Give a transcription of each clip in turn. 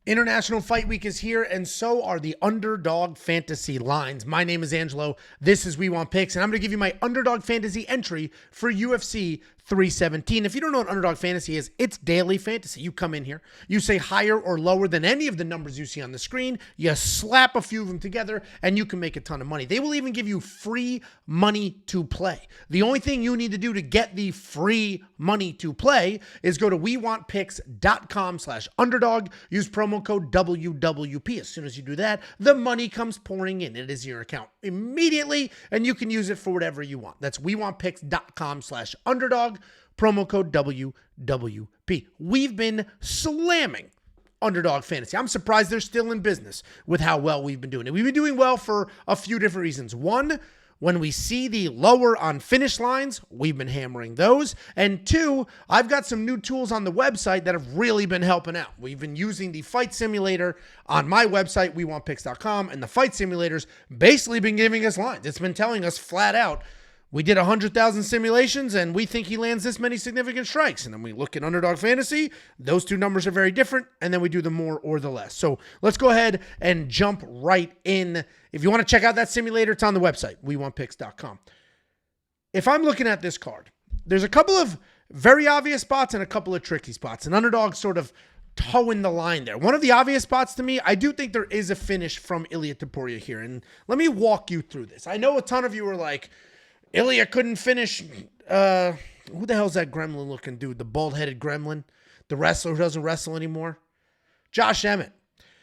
International Fight Week is here, and so are the Underdog Fantasy lines. My name is Angelo. This is We Want Picks, and I'm going to give you my Underdog Fantasy entry for UFC 317. If you don't know what Underdog Fantasy is, it's daily fantasy. You come in here, you say higher or lower than any of the numbers you see on the screen, you slap a few of them together, and you can make a ton of money. They will even give you free money to play. The only thing you need to do to get the free money to play is go to wewantpicks.com/underdog, use promo code WWP. As soon as you do that, the money comes pouring in. It is your account immediately, and you can use it for whatever you want. That's wewantpicks.com/underdog, promo code WWP. We've been slamming Underdog Fantasy. I'm surprised they're still in business with how well we've been doing it. We've been doing well for a few different reasons. One, when we see the lower on finish lines, we've been hammering those. And two, I've got some new tools on the website that have really been helping out. We've been using the fight simulator on my website, wewantpicks.com, and the fight simulator's basically been giving us lines. It's been telling us flat out, we did 100,000 simulations, and we think he lands this many significant strikes. And then we look at Underdog Fantasy. Those two numbers are very different, and then we do the more or the less. So let's go ahead and jump right in. If you want to check out that simulator, it's on the website, wewantpicks.com. If I'm looking at this card, there's a couple of very obvious spots and a couple of tricky spots. And Underdog sort of towing the line there. One of the obvious spots to me, I do think there is a finish from Topuria here. And let me walk you through this. I know a ton of you are like, Ilya couldn't finish. Who the hell's that gremlin looking dude? The bald-headed gremlin? The wrestler who doesn't wrestle anymore? Josh Emmett.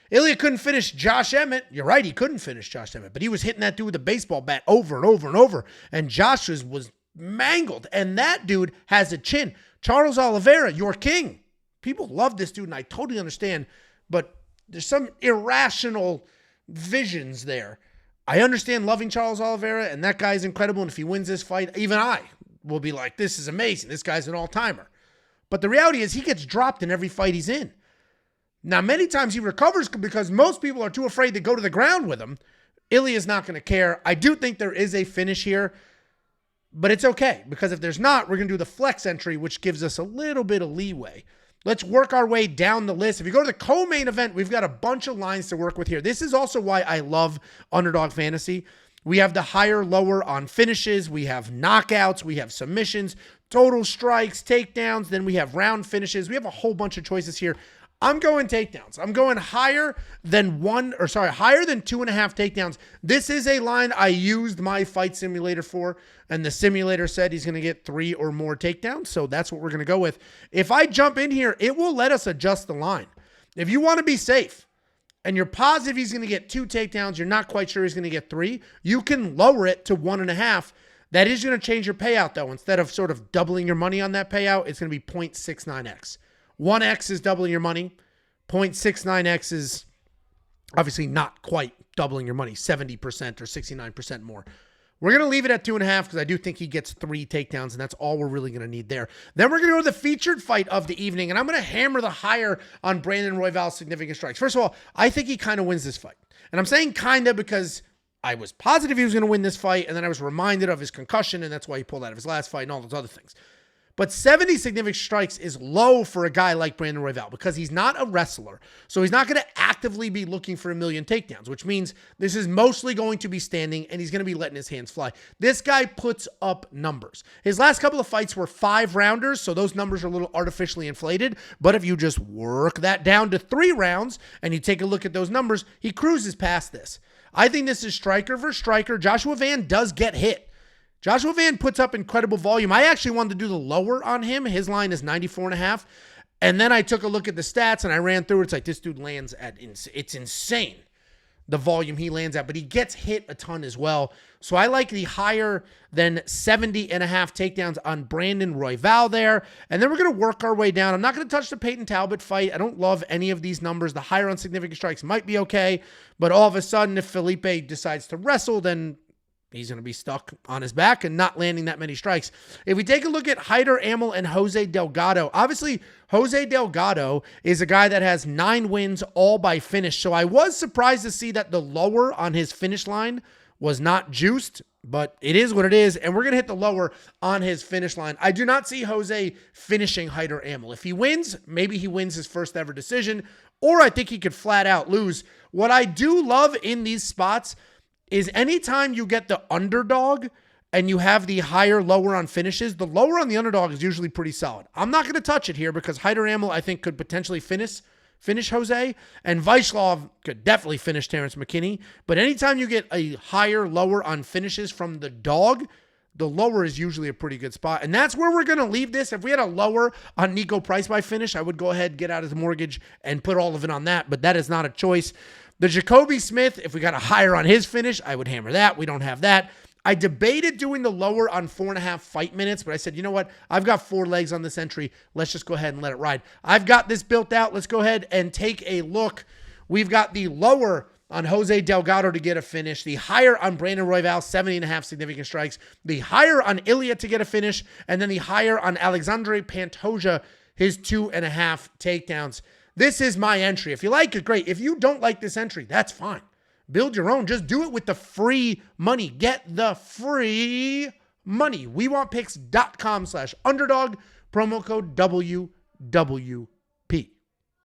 Ilya couldn't finish Josh Emmett. You're right, he couldn't finish Josh Emmett, but he was hitting that dude with a baseball bat over and over and over, and Josh was mangled, and that dude has a chin. Charles Oliveira, your king. People love this dude, and I totally understand, but there's some irrational visions there. I understand loving Charles Oliveira, and that guy's incredible, and if he wins this fight, even I will be like, this is amazing. This guy's an all-timer. But the reality is he gets dropped in every fight he's in. Now, many times he recovers because most people are too afraid to go to the ground with him. Ilya's not going to care. I do think there is a finish here, but it's okay, because if there's not, we're going to do the flex entry, which gives us a little bit of leeway. Let's work our way down the list. If you go to the co-main event, we've got a bunch of lines to work with here. This is also why I love Underdog Fantasy. We have the higher, lower on finishes. We have knockouts. We have submissions, total strikes, takedowns. Then we have round finishes. We have a whole bunch of choices here. I'm going takedowns. I'm going higher than 2.5 takedowns. This is a line I used my fight simulator for, and the simulator said he's going to get 3 or more takedowns, so that's what we're going to go with. If I jump in here, it will let us adjust the line. If you want to be safe, and you're positive he's going to get 2 takedowns, you're not quite sure he's going to get 3, you can lower it to 1.5. That is going to change your payout, though. Instead of sort of doubling your money on that payout, it's going to be 0.69x. 1x is doubling your money. 0.69x is obviously not quite doubling your money, 70% or 69% more. We're going to leave it at 2.5 because I do think he gets 3 takedowns, and that's all we're really going to need there. Then we're going to go to the featured fight of the evening, and I'm going to hammer the higher on Brandon Royval's significant strikes. First of all, I think he kind of wins this fight. And I'm saying kind of because I was positive he was going to win this fight, and then I was reminded of his concussion, and that's why he pulled out of his last fight and all those other things. But 70 significant strikes is low for a guy like Brandon Royval because he's not a wrestler. So he's not going to actively be looking for a million takedowns, which means this is mostly going to be standing, and he's going to be letting his hands fly. This guy puts up numbers. His last couple of fights were 5 rounders, so those numbers are a little artificially inflated. But if you just work that down to 3 rounds and you take a look at those numbers, he cruises past this. I think this is striker versus striker. Joshua Van does get hit. Joshua Van puts up incredible volume. I actually wanted to do the lower on him. His line is 94.5. And then I took a look at the stats and I ran through it. It's like this dude lands at, it's insane, the volume he lands at, but he gets hit a ton as well. So I like the higher than 70.5 takedowns on Brandon Royval there. And then we're going to work our way down. I'm not going to touch the Peyton Talbot fight. I don't love any of these numbers. The higher on significant strikes might be okay, but all of a sudden, if Felipe decides to wrestle, then he's going to be stuck on his back and not landing that many strikes. If we take a look at Hyder Amel and Jose Delgado, obviously Jose Delgado is a guy that has 9 wins all by finish. So I was surprised to see that the lower on his finish line was not juiced, but it is what it is. And we're going to hit the lower on his finish line. I do not see Jose finishing Hyder Amel. If he wins, maybe he wins his first ever decision. or I think he could flat out lose. What I do love in these spots is anytime you get the underdog and you have the higher, lower on finishes, the lower on the underdog is usually pretty solid. I'm not going to touch it here because Hyder Amel, I think, could potentially finish Jose, and Vaishlov could definitely finish Terrence McKinney. But anytime you get a higher, lower on finishes from the dog, the lower is usually a pretty good spot. And that's where we're going to leave this. If we had a lower on Niko price by finish, I would go ahead, get out his mortgage, and put all of it on that. But that is not a choice. The Jacobe Smith, if we got a higher on his finish, I would hammer that. We don't have that. I debated doing the lower on 4.5 fight minutes, but I said, you know what? I've got 4 legs on this entry. Let's just go ahead and let it ride. I've got this built out. Let's go ahead and take a look. We've got the lower on Jose Delgado to get a finish, the higher on Brandon Royval, 70.5 significant strikes, the higher on Ilya to get a finish, and then the higher on Alexandre Pantoja, his 2.5 takedowns. This is my entry. If you like it, great. If you don't like this entry, that's fine. Build your own. Just do it with the free money. Get the free money. WeWantPicks.com/underdog. Promo code WWP.